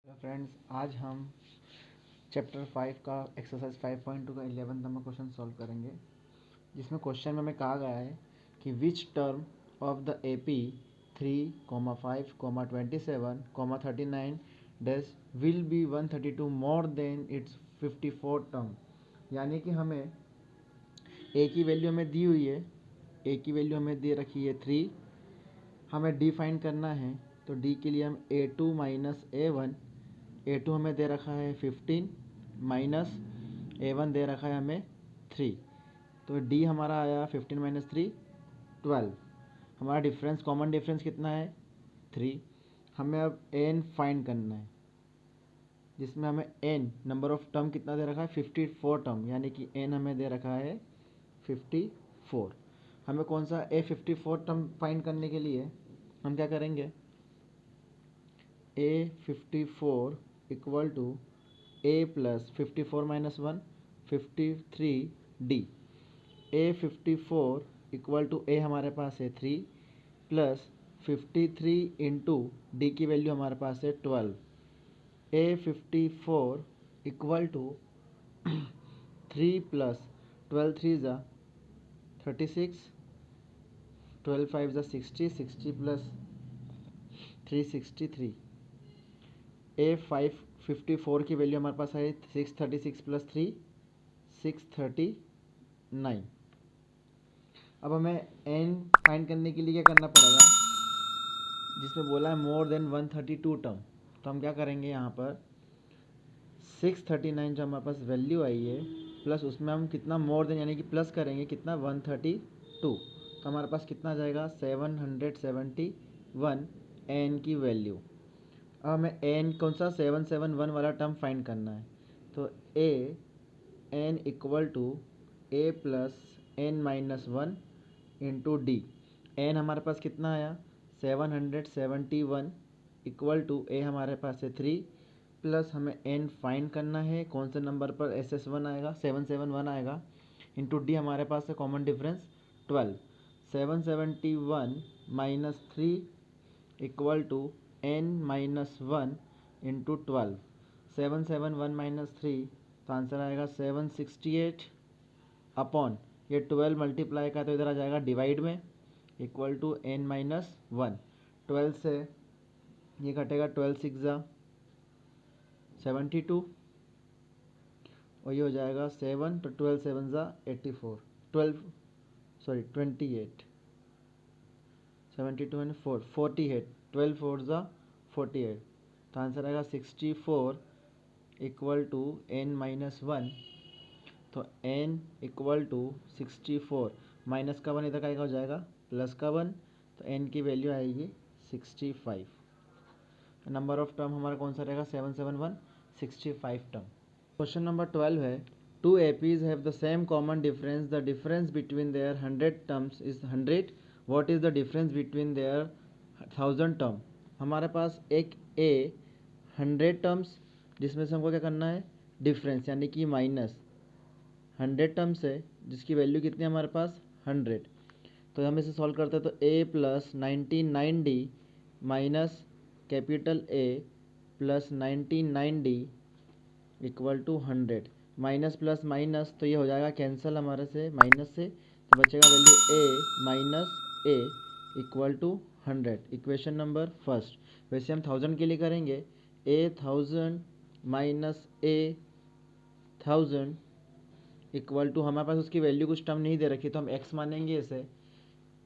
Friends, आज हम chapter 5 का एक्सरसाइज 5.2 का 11 नंबर क्वेश्चन सॉल्व करेंगे, जिसमें क्वेश्चन में हमें कहा गया है कि which term of the AP 3,5,27,39 dash will be 132 more than it's 54 term. यानी कि हमें ए की वैल्यू हमें दी हुई है, ए की वैल्यू हमें दे रखी है 3, हमें डी फाइंड करना है। तो डी के लिए हम A2 माइनस A1, A2 हमें दे रखा है 15 माइनस A1 दे रखा है हमें 3। तो D हमारा आया 15 माइनस 3 12। हमारा डिफरेंस, कॉमन डिफरेंस कितना है 3। हमें अब n फाइंड करना है, जिसमें हमें n नंबर ऑफ टर्म कितना दे रखा है 54 टर्म, यानी कि n हमें दे रखा है 54। हमें कौन सा A54 टर्म फाइंड करने के लिए हम क्या करेंगे, A54 equal to A plus 54 minus 1 53D। A54 equal to A हमारे पास है 3 प्लस 53 इंटू डी की वैल्यू हमारे पास है 12। A54 इक्वल टू 3 प्लस 12 3 ज़ा 36, 12 5 ज़ा 60, 60 प्लस 363। A54 की वैल्यू हमारे पास है 636 प्लस 3 639। अब हमें n फाइंड करने के लिए क्या करना पड़ेगा, जिसमें बोला है मोर देन 132 टर्म। तो हम क्या करेंगे, यहाँ पर 639 जो हमारे पास वैल्यू आई है प्लस उसमें हम कितना मोर देन यानी कि प्लस करेंगे कितना 132। तो हमारे पास कितना आ जाएगा 771 n की वैल्यू। अब हमें n कौन सा 771 वाला टर्म फाइंड करना है। तो n equal to a plus n minus 1 into D. n हमारे पास कितना आया 771 इक्वल टू a हमारे पास है 3 प्लस हमें n फाइंड करना है कौन से नंबर पर SS1 आएगा 771 आएगा, इंटू डी हमारे पास है common difference 12। 771 minus 3 equal to n minus 1 into 12। 771 minus 3, तो आंसर आएगा 768 अपॉन ये 12 मल्टीप्लाई का तो इधर आ जाएगा डिवाइड में इक्वल टू n माइनस 1। 12 से ये घटेगा 12 6 ज़ा 72 और ये हो जाएगा 7, तो 12 7 ज़ा 84, 12 सॉरी 28, 72 एंड 4 48, 12 4 ज़ा 48। तो आंसर आएगा 64 इक्वल टू n माइनस 1। तो n इक्वल टू 64 माइनस का 1 इधर का हो जाएगा प्लस का 1, तो n की वैल्यू आएगी 65। नंबर ऑफ टर्म हमारा कौन सा रहेगा 771 65 टर्म। क्वेश्चन नंबर 12 है, two APs have the same common difference, the difference between their 100 terms is 100, what is the difference between their 1000 term. हमारे पास एक A 100 टर्म्स, जिसमें से हमको क्या करना है डिफरेंस, यानी कि माइनस 100 टर्म्स है जिसकी वैल्यू कितनी है हमारे पास 100। तो हम इसे सॉल्व करते हैं, तो A plus 99D minus capital A plus 99D equal to 100। Minus plus minus तो ये हो जाएगा कैंसिल हमारे से माइनस से, तो बचेगा value A minus A equal to 100। Equation number first. वैसे हम 1000 के लिए करेंगे A 1000 minus A 1000 equal to, हमारे पास उसकी वैल्यू कुछ टर्म नहीं दे रखी तो हम x मानेंगे इसे।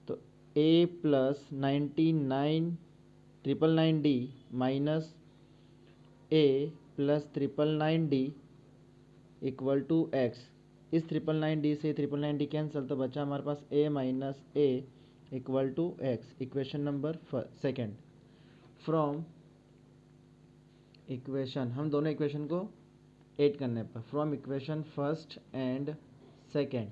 तो A plus 99,999D minus A plus 999D equal to x। इस 999D से 999D कैंसिल, तो बचा हमारे पास A minus A equal to x। Equation number second. From equation, हम दोनों इक्वेशन को ऐड करने पर, from equation first and second.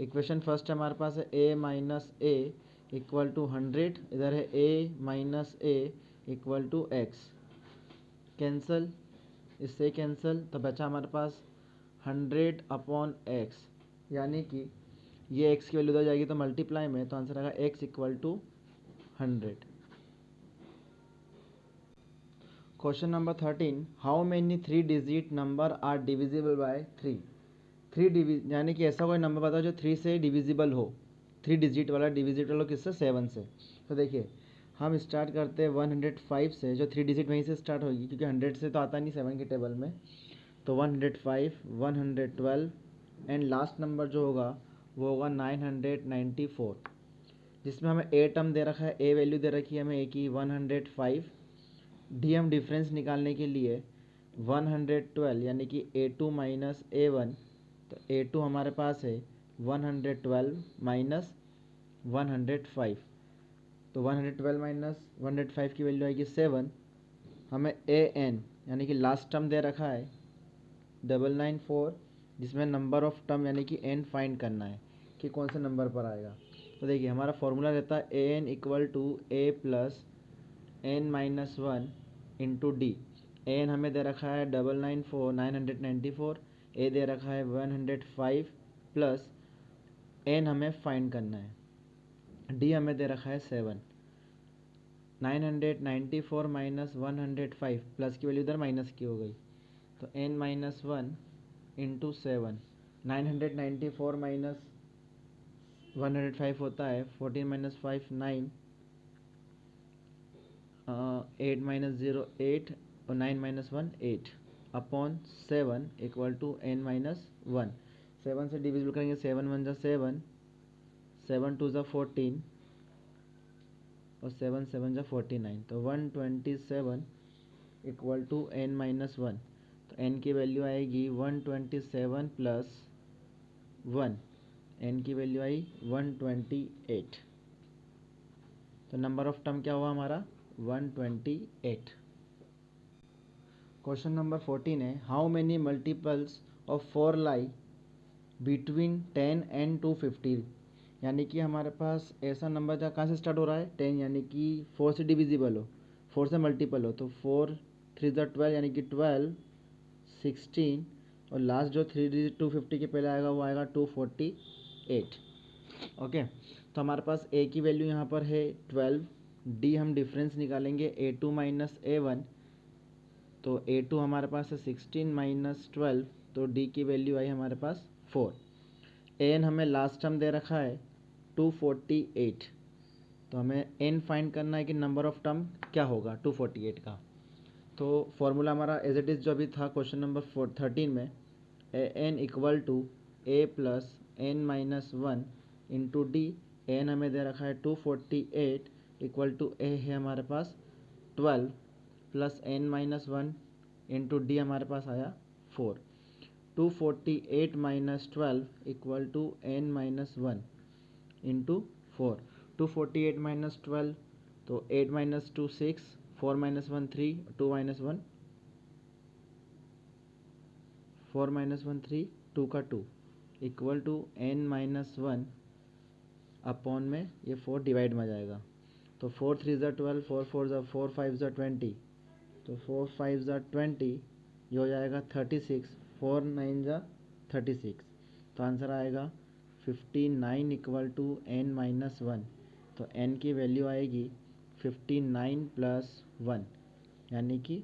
Equation first हमारे पास है A minus A equal to 100, इधर है A minus A equal to x। Cancel, इससे कैंसिल, तो बचा हमारे पास 100 अपॉन x, यानी कि ये x की वैल्यू उधर जाएगी तो मल्टीप्लाई में, तो आंसर आएगा x equal to 100। Question number 13, how many 3 digit number are divisible by 3। यानी कि ऐसा कोई नंबर बताओ जो 3 से डिविजिबल हो, 3 डिजिट वाला डिविजिबल हो किससे, 7 से। तो देखिए हम स्टार्ट करते हैं 105 से, जो 3 डिजिट वहीं से स्टार्ट होगी क्योंकि 100 से तो आता नहीं 7 के टेबल में। तो 105, 112 एंड लास्ट नंबर जो होगा वो होगा 994, जिसमें हमें ए टर्म दे रखा है, ए वैल्यू दे रखी है हमें ए की 105। डी हम डिफरेंस निकालने के लिए 112 यानी कि A2 माइनस A1, तो A2 हमारे पास है 112 माइनस 105, तो 112 माइनस 105 की वैल्यू आएगी 7। हमें AN यानी कि लास्ट टर्म दे रखा है 994, जिसमें नंबर ऑफ टर्म यानी कि n फाइंड करना है कि कौन से नंबर पर आएगा। तो देखिए हमारा फॉर्मूला रहता है AN equal to A plus n minus 1 into D. N हमें दे रखा है 994, ए दे रखा है 105 प्लस एन हमें फाइंड करना है, डी हमें दे रखा है 7। 994 माइनस 105 प्लस की वैल्यू इधर माइनस की हो गई, तो n माइनस 1 इंटू 7। 994 माइनस 105 होता है 14 माइनस 5 9, 8 माइनस 0 8 और 9 minus 1 8 upon 7 equal to n minus 1। 7 से डिविजिबल करेंगे, 7 1 जा 7, 7 2 जा 14 और 7 7 जा 49, तो 127 इक्वल टू n माइनस 1। तो n की वैल्यू आएगी 127 प्लस 1, n की वैल्यू आई 128। तो नंबर ऑफ टर्म क्या हुआ हमारा 128। क्वेश्चन नंबर 14 है, how many multiples of 4 lie between 10 and 250। यानी कि हमारे पास ऐसा नंबर जहाँ कहाँ से स्टार्ट हो रहा है 10, यानी कि 4 से डिविजिबल हो, 4 से मल्टीपल हो, तो 4 3 12 यानी कि 12 16 और लास्ट जो 3 डिजिट 250 के पहले आएगा वो आएगा 248। ओके, तो हमारे पास ए की वैल्यू यहाँ पर है 12, डी हम डिफरेंस निकालेंगे A2 माइनस A1, तो A2 हमारे पास है 16 माइनस 12, तो D की वैल्यू आई हमारे पास 4। एन हमें लास्ट टर्म दे रखा है 248, तो हमें n फाइंड करना है कि नंबर ऑफ टर्म क्या होगा 248 का। तो फॉर्मूला हमारा एज इट इज़ जो अभी था क्वेश्चन नंबर 13 में, N equal to A plus N minus 1 into D. N हमें दे रखा है 248 इक्वल टू ए है हमारे पास 12 plus N minus 1 into D हमारे पास आया 4। 248 minus 12 equal to N minus 1 into 4। 248 minus 12, तो 8 माइनस 2 6, 4 माइनस 1 3, 2 माइनस 1 4 माइनस 1 3, 2 का 2 equal to N minus 1 upon में ये 4 डिवाइड में जाएगा, तो 4 3 ज़ा 12, 4 4 ज़ा 4 5 ज़ा 20, तो 4 5 ज़ा 20, ये हो जाएगा 36, 4 9 ज़ा 36, तो आंसर आएगा 59 इक्वल टू एन माइनस 1। तो n की वैल्यू आएगी 59 प्लस 1 यानी कि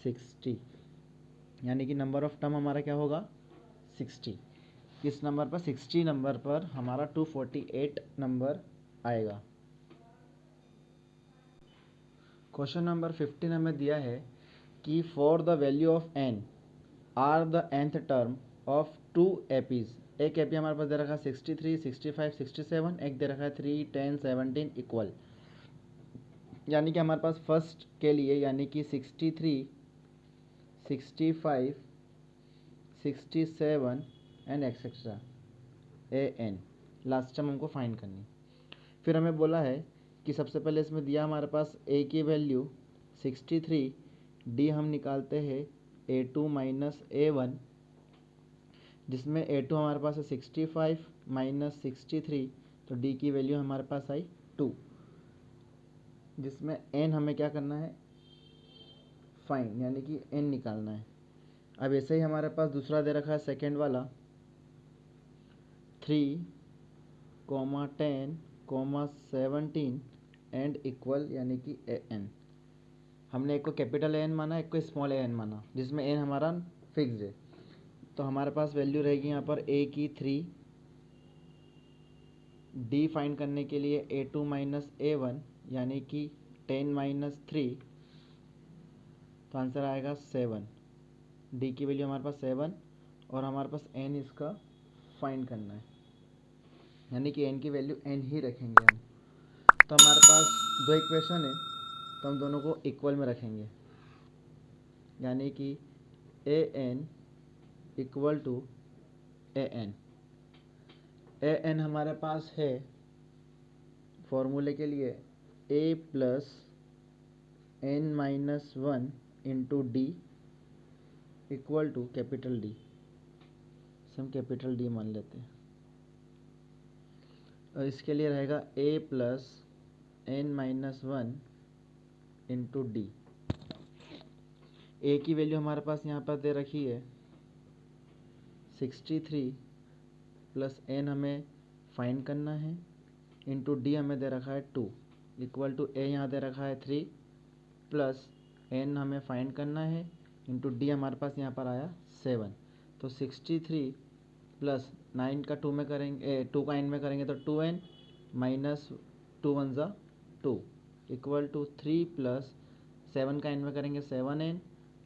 60, यानी कि नंबर ऑफ टर्म हमारा क्या होगा 60। किस नंबर पर 60 नंबर पर हमारा 248 नंबर आएगा। क्वेश्चन नंबर 15 हमें दिया है कि for the value of n are the nth term of 2 APs. एक एपी हमारे पास दे रखा है 63 65 67, एक दे रखा है 3 10 17 इक्वल, यानी कि हमारे पास फर्स्ट के लिए यानी कि 63 65 67 and etcetera an last term हमको फाइंड करनी। फिर हमें बोला है कि सबसे पहले इसमें दिया हमारे पास a की वैल्यू 63, d हम निकालते हैं A2 माइनस A1, जिसमें A2 हमारे पास है 65 माइनस 63, तो d की वैल्यू हमारे पास आई 2, जिसमें n हमें क्या करना है फाइंड, यानी कि n निकालना है। अब ऐसे ही हमारे पास दूसरा दे रखा है सेकेंड वाला 3 10 17 एंड इक्वल, यानी कि an। हमने एक को कैपिटल एन माना, एक को स्मॉल एन माना, जिसमें एन हमारा फिक्स्ड है। तो हमारे पास वैल्यू रहेगी यहाँ पर ए की 3, डी फाइंड करने के लिए A2 माइनस A1 यानी कि 10 माइनस 3, तो आंसर आएगा 7। डी की वैल्यू हमारे पास 7 और हमारे पास एन इसका फाइंड करना है, यानी कि एन की वैल्यू एन ही रखेंगे हम। तो हमारे पास दो इक्वेशन है, तो हम दोनों को इक्वल में रखेंगे, यानी कि A N equal to A N. A N हमारे पास है फॉर्मूले के लिए A plus N minus 1 into D equal to capital D, हम कैपिटल डी मान लेते हैं। और इसके लिए रहेगा A plus N minus 1 into D. A की वैल्यू हमारे पास यहाँ पर दे रखी है 63 प्लस एन हमें फाइंड करना है, इंटू डी हमें दे रखा है 2 इक्वल टू ए यहाँ दे रखा है 3 प्लस एन हमें फाइंड करना है, इंटू डी हमारे पास यहाँ पर आया 7। तो 63 प्लस 9 का 2 में करेंगे, 2 का एन में करेंगे तो 2n माइनस 2 1 ज़ा 2 इक्वल टू 3 प्लस 7 का एन में करेंगे 7n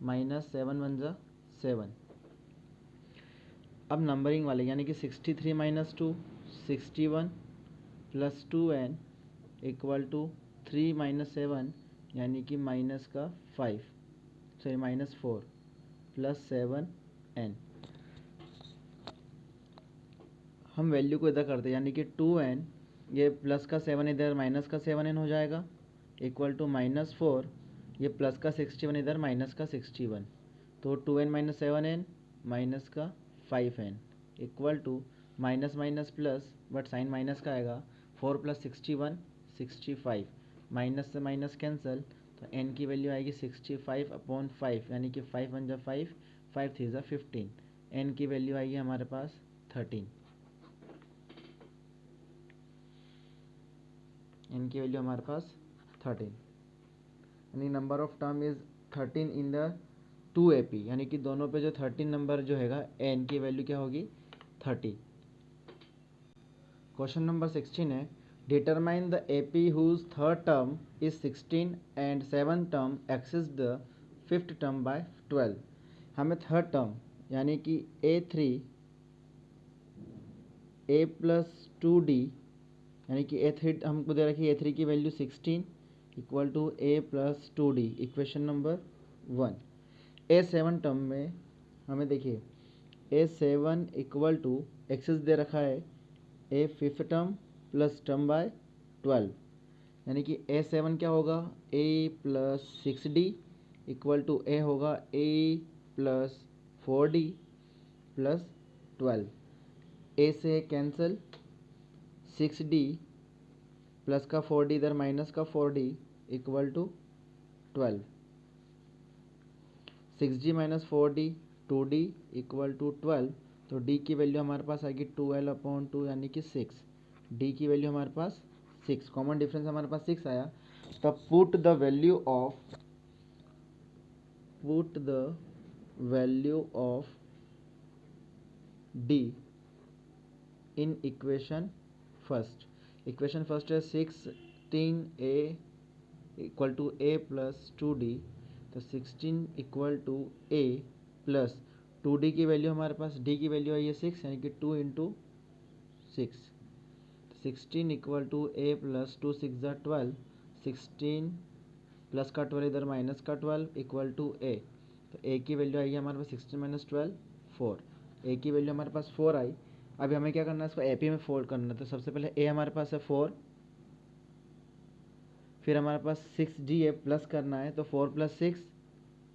माइनस 7 1 ज़ा 7। अब नंबरिंग वाले यानी कि 63 माइनस 2 61 प्लस 2n इक्वल टू 3 माइनस 7 यानी कि माइनस का 5, सॉरी माइनस 4 प्लस 7n। हम वैल्यू को इधर करते हैं, यानी कि 2n, ये प्लस का 7 इधर माइनस का 7n हो जाएगा, इक्वल टू माइनस 4, ये प्लस का 61 इधर माइनस का 61, तो 2n माइनस 7n माइनस का 5n equal to minus minus plus, but sign minus का आएगा, 4 प्लस 61 65, माइनस से माइनस कैंसिल, तो n की वैल्यू आएगी 65 अपॉन 5 यानी कि 5 1 जा 5, 5 3 जा 15, n की वैल्यू आएगी हमारे पास 13। n की वैल्यू हमारे पास 13, यानी number of term is 13 in the 2 AP, यानी कि दोनों पे जो 13 नंबर जो हैगा n की वैल्यू क्या होगी 30। क्वेश्चन नंबर 16 है, determine the AP whose third term is 16 and seventh term exceeds the fifth term by 12। हमें थर्ड टर्म यानी कि A3 a प्लस 2d यानी कि A3 हमको दे रखी है, A3 की value 16 equal to a plus 2d, equation number 1। A7 term में हमें देखिए A7 इक्वल टू एक्सेस दे रखा है a fifth term plus term by 12, यानी कि A7 क्या होगा a plus 6d equal to a होगा a plus 4d plus 12, a से कैंसिल, 6d प्लस का 4d इधर माइनस का 4d equal to 12, 6d minus 4d 2d equal to 12, तो d की वैल्यू हमारे पास आएगी 12 अपॉन 2 यानी कि 6, d की वैल्यू हमारे पास 6, कॉमन डिफरेंस हमारे पास 6 आया। तो put the value of d in equation first. Equation first है 16a equal to a plus 2d, तो 16 equal to a plus 2d की वैल्यू हमारे पास, d की वैल्यू आई है 6 यानी कि 2 into 6, 16 equal to a plus 2 6 ज़ा 12, 16 प्लस का 12 इधर माइनस का 12 इक्वल टू a, तो a की वैल्यू आई है हमारे पास 16 माइनस 12 4, a की वैल्यू हमारे पास 4 आई। अभी हमें क्या करना है, इसको AP में फोल्ड करना है, तो सबसे पहले a हमारे पास है 4, फिर हमारे पास 6d है प्लस करना है, तो 4 प्लस 6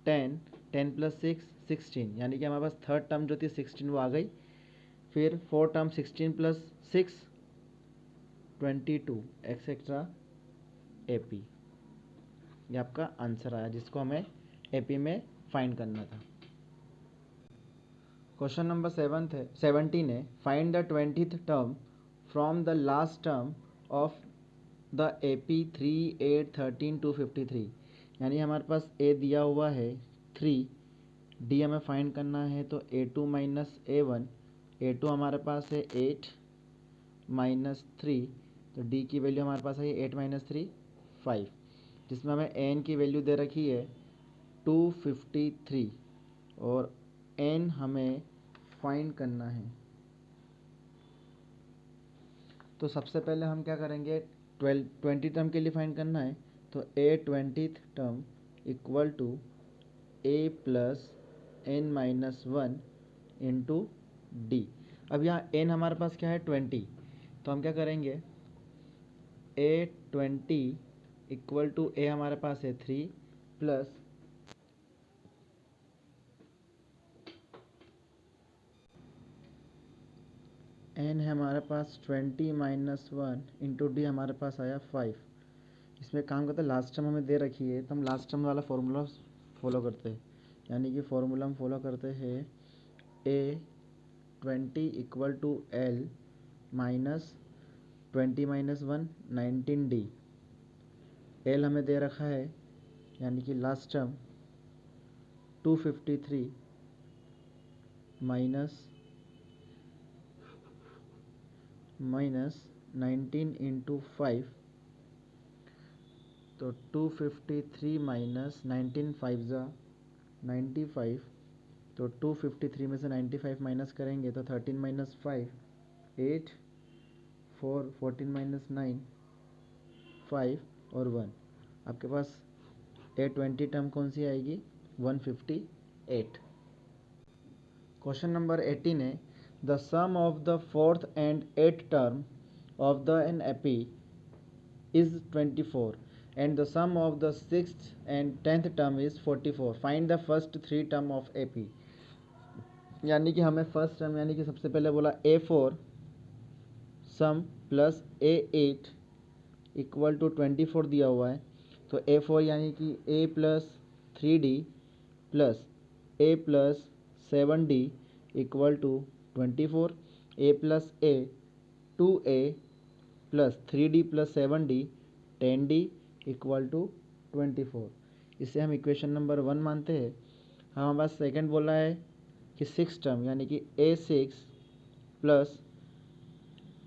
10, 10 प्लस 6 16, यानी कि हमारे पास थर्ड टर्म जो थी 16 वो आ गई, फिर fourth term 16 plus 6 22 etcetera AP, ये आपका आंसर आया जिसको हमें AP में फाइंड करना था। क्वेश्चन नंबर 17 है, find the 20th term from the last term of the AP 3 8 13 2 53, यानी हमारे पास ए दिया हुआ है 3, डी हमें फाइंड करना है, तो A2 माइनस A1, A2 हमारे पास है 8 माइनस 3, तो डी की वैल्यू हमारे पास है 8 माइनस 3 5, जिसमें हमें एन की वैल्यू दे रखी है 253 और एन हमें फाइंड करना है। तो सबसे पहले हम क्या करेंगे, 20 टर्म के लिए फाइंड करना है, तो A20th term equal to A plus N minus 1 into d. अब यहाँ n हमारे पास क्या है 20, तो हम क्या करेंगे, A20 इक्वल टू A हमारे पास है 3 प्लस n है हमारे पास 20 माइनस 1 इंटू डी हमारे पास आया 5। इसमें काम करते हैं, लास्ट टर्म हमें दे रखी है तो हम लास्ट टर्म वाला फॉर्मूला फॉलो करते हैं, यानी कि फॉर्मूला हम फॉलो करते हैं A20 equal to L minus 20 minus 1 19D। L हमें दे रखा है, यानी कि लास्ट टर्म 253 माइनस 19 इंटू 5, तो 253 माइनस 19 5 ज़ा 95, तो 253 में से 95 माइनस करेंगे तो 13 माइनस 5 8 4 14 माइनस 9 5 और 1, आपके पास A20 टर्म कौन सी आएगी 158। क्वेश्चन नंबर 18 है, the sum of the fourth and eight term of the an AP is 24 and the sum of the sixth and 10th term is 44, find the first three term of AP। यानी कि हमें first term यानी कि सबसे पहले बोला A4 some plus A8 equal to 24 दिया हुआ है, तो A4 यानी कि A plus 3D plus A plus 7D equal to 24, A plus A 2A plus 3D plus 7D 10D equal to 24। इसे हम इक्वेशन नंबर 1 मानते हैं। हमारे पास सेकंड बोला है कि सिक्स टर्म यानी कि A6 plus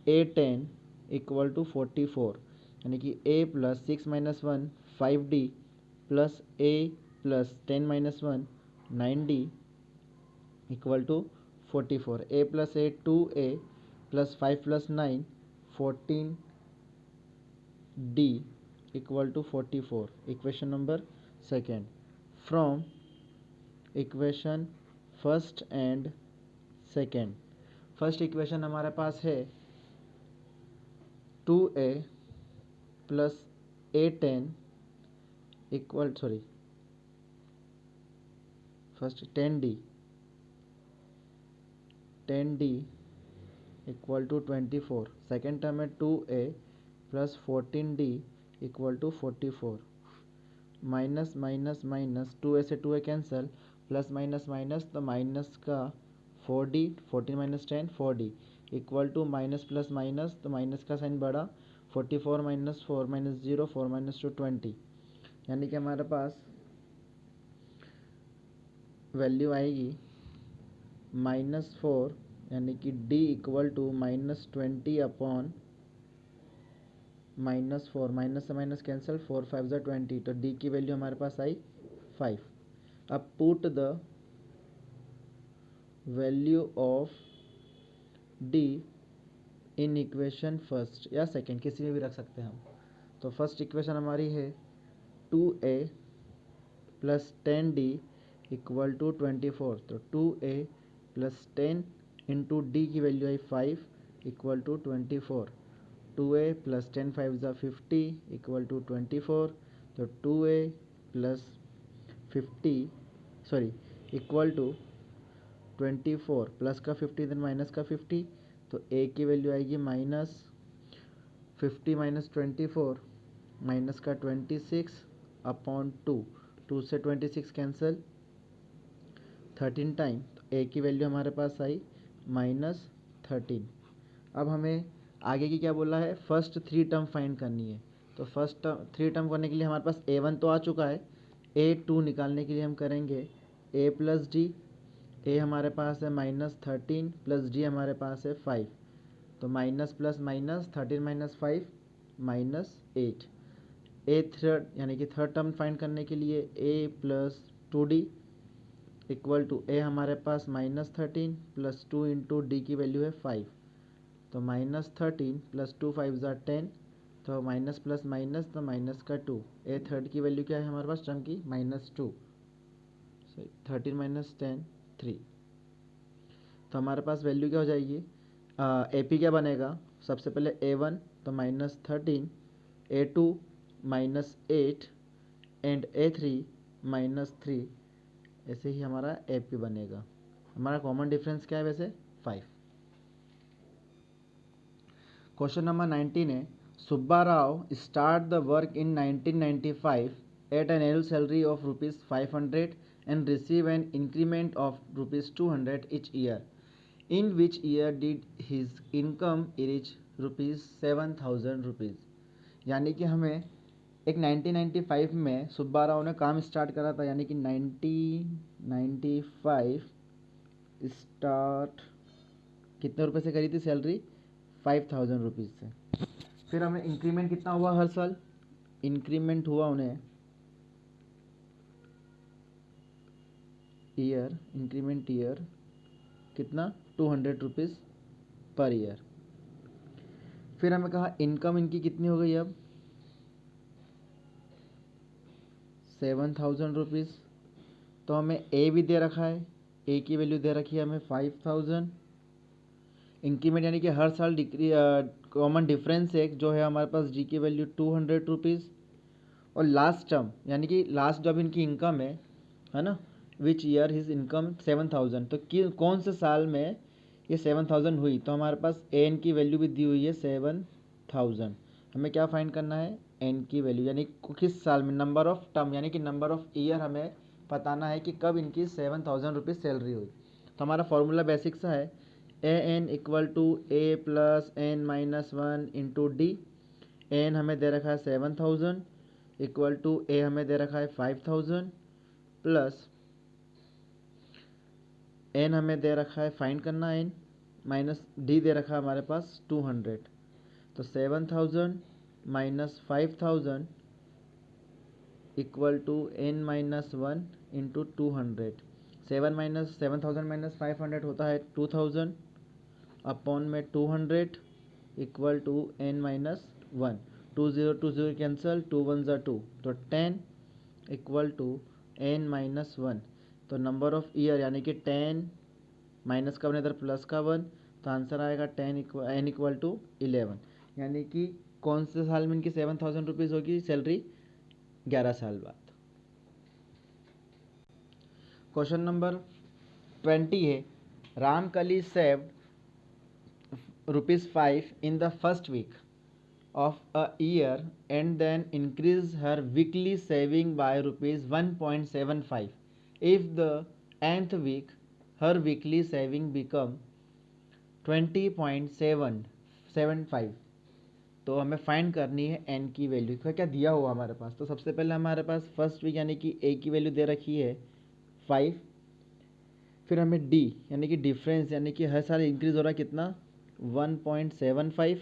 A10 equal to 44, यानी कि A plus 6 minus 1 5D plus A plus 10 minus 1 9D equal to 44, A plus A 2A plus 5 plus 9 14D equal to 44, equation number second. From equation first and second, first equation हमारे पास है 2A plus A10 equal first 10D equal to 24, second term है 2A plus 14D equal to 44, minus minus minus 2A से 2A cancel, plus minus minus तो minus का 4D 14 minus 10 4D equal to minus plus minus तो minus का sign बढ़ा 44 minus 4 minus 0 4 minus 2 20, यानी कि हमारे पास वैल्यू आएगी -4, यानी कि D equal to -20 upon -4, minus से माइनस कैंसिल 4 5 ज़ा 20, तो D की वैल्यू हमारे पास आई 5। अब put the value of D in equation first या सेकेंड, किसी में भी रख सकते हैं हम। तो फर्स्ट इक्वेशन हमारी है 2A plus 10D equal to 24, तो 2A प्लस 10 इंटू डी की वैल्यू आई 5 इक्वल टू 24, 2A प्लस 10 5 ज़ा 50 इक्वल टू 24, तो 2A plus 50 equal to 24 plus का 50 देन माइनस का 50, तो A की वैल्यू आएगी -50 माइनस 24 माइनस का 26 अपॉन 2 से 26 कैंसिल 13 टाइम, तो A की वैल्यू हमारे पास आई -13। अब हमें आगे की क्या बोला है, फर्स्ट थ्री टर्म फाइंड करनी है। तो फर्स्ट थ्री टर्म करने के लिए हमारे पास A1 तो आ चुका है, A2 निकालने के लिए हम करेंगे A प्लस डी। ए हमारे पास है -13 प्लस डी हमारे पास है 5, तो minus plus minus 13 minus 5 -8। A third यानी कि थर्ड टर्म फाइंड करने के लिए A plus 2D equal to A हमारे पास -13 प्लस 2 इंटू डी की वैल्यू है 5, तो -13 प्लस 2 5 ज़ा 10, तो माइनस प्लस माइनस तो माइनस का 2। ए थर्ड की वैल्यू क्या है हमारे पास टर्म की -2, सॉरी 13 माइनस 10 3। तो हमारे पास वैल्यू क्या हो जाएगी, ए पी क्या बनेगा, सबसे पहले A1 तो -13, A2 -8 एंड A3 -3। ऐसे ही हमारा ए पी बनेगा। हमारा कॉमन डिफरेंस क्या है वैसे 5। क्वेश्चन नंबर 19 है, Subba Rao start the work in 1995 at an annual salary of ₹500 and receive an increment of ₹200 each year. In which year did his income reach ₹7,000? यानी कि हमें एक 1995 में सुब्बा राव ने काम स्टार्ट करा था, यानी कि 1995 स्टार्ट कितने रुपए से करी थी सैलरी, 5,000 रुपीज़ से। फिर हमें इंक्रीमेंट कितना हुआ हर साल, इंक्रीमेंट हुआ उन्हें इंक्रीमेंट ईयर कितना 200 रुपीज़ पर ईयर। फिर हमें कहा इनकम इनकी कितनी हो गई अब 7,000 रुपीज़, तो हमें ए भी दे रखा है, ए की वैल्यू दे रखी है हमें 5,000। इंक्रीमेंट यानी कि हर साल डिक्री कॉमन डिफरेंस एक जो है हमारे पास जी की वैल्यू 200 रुपीज़। और लास्ट टर्म यानी कि लास्ट जब इनकी इनकम है ना, विच ईयर हिज इनकम 7,000, तो कौन से साल में ये 7,000 हुई, तो हमारे पास एन की वैल्यू भी दी हुई है 7,000। हमें क्या फाइंड करना है एन की वैल्यू, यानी किस साल में, नंबर ऑफ टर्म यानी कि नंबर ऑफ ईयर हमें बताना है कि कब इनकी 7,000 रुपीज़ सैलरी हुई। तो हमारा फॉर्मूला बेसिक सा है A N equal to A plus N minus 1 into D. N हमें दे रखा है 7,000 इक्वल टू ए हमें दे रखा है 5,000 प्लस एन हमें दे रखा है फाइंड करना एन माइनस डी दे रखा है हमारे पास 200, तो 7,000 minus 5,000 equal to N minus 1 into 200। 7,000 minus 500 होता है 2,000 अपॉन में 200 equal to N minus 1। 2 0 cancel, 2 1 ज़ा 2, तो 10 इक्वल टू एन माइनस 1। तो नंबर ऑफ ईयर यानी कि 10 माइनस का 1 इधर प्लस का 1, तो आंसर आएगा एन इक्वल टू 11। यानी कि कौन से साल में इनकी 7,000 रुपीज़ होगी सैलरी, 11 साल बाद। क्वेश्चन नंबर 20 है, Ramkali saved ₹5 in the first week of a year and then increase her weekly saving by ₹1.75. If the nth week her weekly saving become 20.75, तो हमें फाइंड करनी है एन की वैल्यू। का क्या दिया हुआ हमारे पास, तो सबसे पहले हमारे पास फर्स्ट वीक यानी कि ए की वैल्यू दे रखी है 5। फिर हमें डी यानी कि डिफरेंस यानी कि हर साल इंक्रीज हो रहा है कितना 1.75।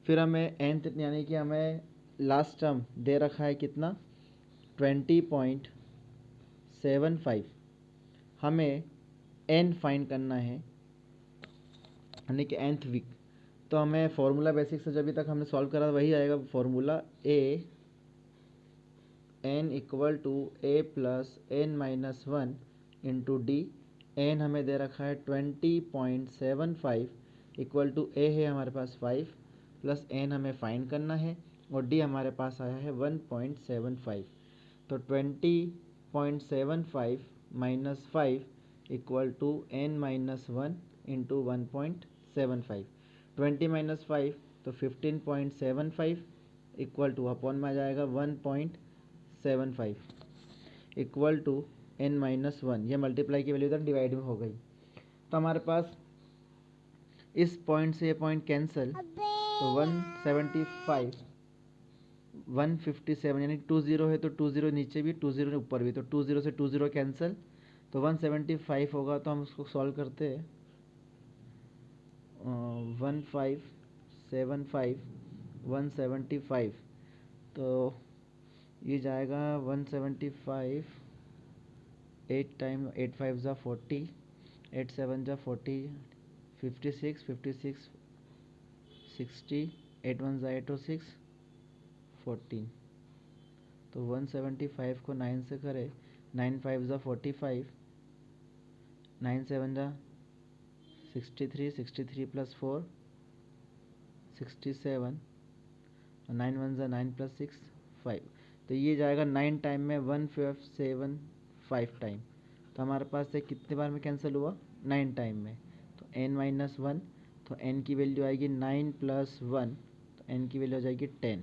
फिर हमें nth यानी कि हमें लास्ट टर्म दे रखा है कितना 20.75। हमें n फाइंड करना है यानी कि nth वीक, तो हमें फॉर्मूला बेसिक से जब तक हमने सॉल्व करा वही आएगा formula a N equal to A plus N minus 1 into D. N हमें दे रखा है 20.75 इक्वल टू ए है हमारे पास 5 प्लस एन हमें फाइंड करना है और डी हमारे पास आया है 1.75, तो 20.75 minus 5 equal to N minus 1 into 1.75। 20 minus 5 तो 15.75 इक्वल टू अपॉन में आ जाएगा 1.75 इक्वल टू एन माइनस 1। ये मल्टीप्लाई की वैल्यू इधर डिवाइड में हो गई, तो हमारे पास इस पॉइंट से ये पॉइंट कैंसिल, तो 175 157 यानी 20 है तो 20 नीचे भी 20 ऊपर भी, तो 20 से 20 कैंसिल, तो 175 होगा। तो हम उसको सॉल्व करते हैं। 1575 175, तो ये जाएगा 175, 8 टाइम 8 फाइव ज़ा 40, 8 सेवन ज़ा 40, 56 56 60, 8 वन ज़ा 8 और 6 14। तो 175 को 9 से करें, 9 फाइव ज़ा 45, 9 सेवन ज़ा 63, 63 प्लस 4 67, 9 वन ज़ा 9 प्लस 6 5। तो ये जाएगा 9 टाइम में 1575 टाइम। तो हमारे पास से कितने बार में कैंसिल हुआ? 9 टाइम में। तो n माइनस 1, तो n की वैल्यू आएगी 9 प्लस 1, तो n की वैल्यू आ जाएगी 10।